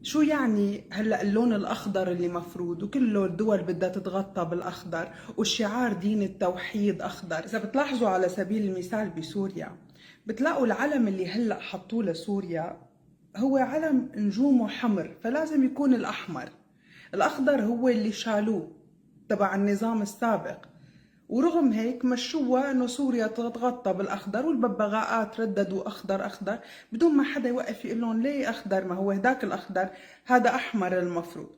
شو يعني هلا اللون الاخضر اللي مفروض وكله الدول بدها تتغطى بالاخضر وشعار دين التوحيد اخضر؟ اذا بتلاحظوا على سبيل المثال بسوريا بتلاقوا العلم اللي هلا حطوه لسوريا هو علم نجومه حمر، فلازم يكون الاحمر. الاخضر هو اللي شالوه تبع النظام السابق، ورغم هيك مشوها انه سوريا تتغطى بالاخضر، والببغاءات رددوا اخضر اخضر بدون ما حدا يوقف يقول لهم ليه اخضر، ما هو هداك الاخضر، هذا احمر المفروض.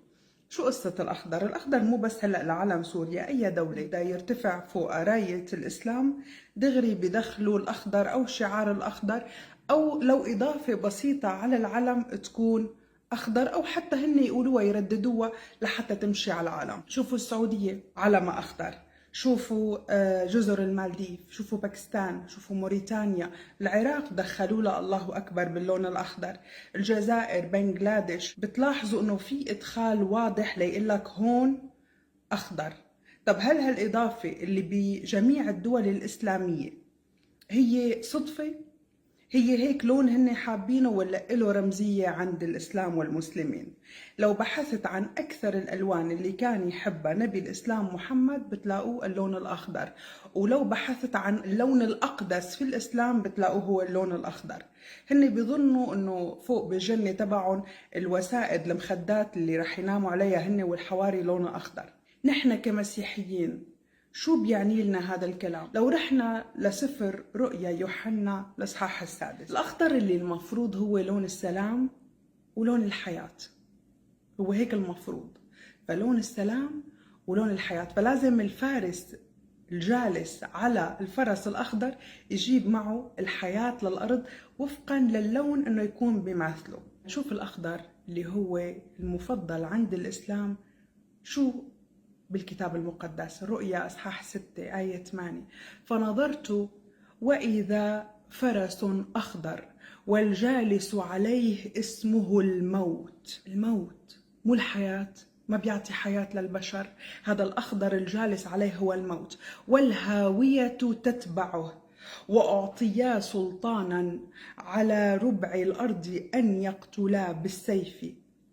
شو قصة الأخضر؟ الأخضر مو بس هلأ لعلم سوريا، أي دولة بدها يرتفع فوق راية الإسلام دغري بدخلوا الأخضر أو شعار الأخضر، أو لو إضافة بسيطة على العلم تكون أخضر، أو حتى هن يقولوها يرددوها لحتى تمشي على العلم. شوفوا السعودية علمها أخضر، شوفوا جزر المالديف، شوفوا باكستان، شوفوا موريتانيا، العراق دخلوا لها الله أكبر باللون الأخضر، الجزائر، بنغلاديش، بتلاحظوا أنه في إدخال واضح ليقول لك هون أخضر. طب هل هالإضافة اللي بجميع الدول الإسلامية هي صدفة؟ هي هيك لون هن حابينه ولا له رمزية عند الإسلام والمسلمين؟ لو بحثت عن أكثر الألوان اللي كان يحبها نبي الإسلام محمد بتلاقوه اللون الأخضر، ولو بحثت عن اللون الأقدس في الإسلام بتلاقوه هو اللون الأخضر. هن بيظنوا إنه فوق بالجنة تبعهم الوسائد المخدات اللي رح يناموا عليها هن والحواري لونها أخضر. نحن كمسيحيين شو بيعني لنا هذا الكلام؟ لو رحنا لسفر رؤيا يوحنا الإصحاح السادس، الأخضر اللي المفروض هو لون السلام ولون الحياة، هو هيك المفروض، فلون السلام ولون الحياة، فلازم الفارس الجالس على الفرس الأخضر يجيب معه الحياة للأرض وفقا للون أنه يكون بماثله. شوف الأخضر اللي هو المفضل عند الإسلام شو بالكتاب المقدس، الرؤيا اصحاح 6 آية 8: فنظرت وإذا فرس أخضر والجالس عليه اسمه الموت. الموت مو الحياة، ما بيعطي حياة للبشر، هذا الأخضر الجالس عليه هو الموت. والهاوية تتبعه، وأعطيا سلطانا على ربع الأرض أن يقتلا بالسيف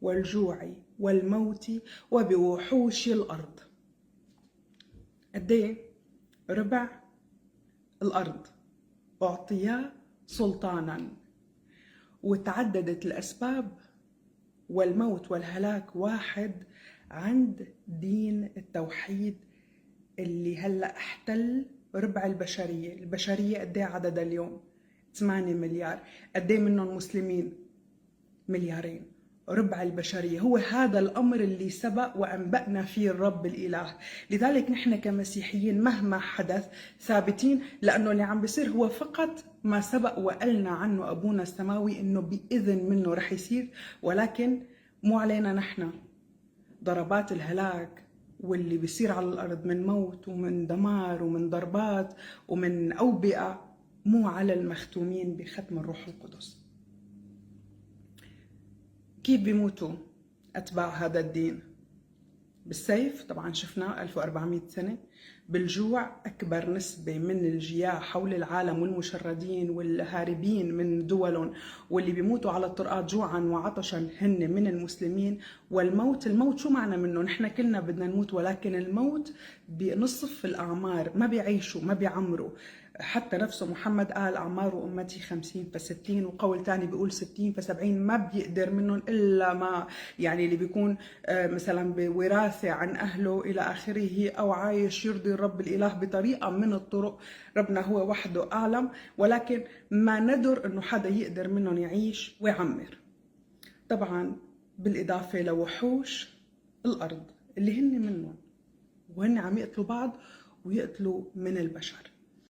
والجوع والموت وبوحوش الأرض. قديه؟ ربع الأرض أعطيا سلطانا، وتعددت الأسباب، والموت والهلاك واحد عند دين التوحيد اللي هلأ احتل ربع البشرية. البشرية قديه عددها اليوم؟ 8 مليار. قديه منهم مسلمين؟ مليارين. ربع البشرية. هو هذا الأمر اللي سبق وأنبأنا فيه الرب الإله. لذلك نحن كمسيحيين مهما حدث ثابتين، لأنه اللي عم بيصير هو فقط ما سبق وقالنا عنه أبونا السماوي إنه بإذن منه رح يصير، ولكن مو علينا نحن. ضربات الهلاك واللي بيصير على الأرض من موت ومن دمار ومن ضربات ومن أوبئة مو على المختومين بختم الروح القدس. كيف بيموتوا أتباع هذا الدين؟ بالسيف، طبعا شفنا 1400 سنة. بالجوع، أكبر نسبة من الجياع حول العالم والمشردين والهاربين من دولهم واللي بيموتوا على الطرقات جوعا وعطشا هن من المسلمين. والموت، الموت شو معنى منه؟ نحن كلنا بدنا نموت، ولكن الموت بنصف الأعمار، ما بيعيشوا ما بيعمروا. حتى نفسه محمد قال أعمار أمتي 50 ف60، وقول تاني بيقول 60 ف70. ما بيقدر منهم إلا ما يعني اللي بيكون مثلا بوراثة عن أهله إلى آخره، أو عايش يرضي الرب الإله بطريقة من الطرق، ربنا هو وحده أعلم. ولكن ما ندر أنه حدا يقدر منهم يعيش ويعمر. طبعا بالإضافة لوحوش الأرض اللي هن منهم، وهن عم يقتلوا بعض ويقتلوا من البشر.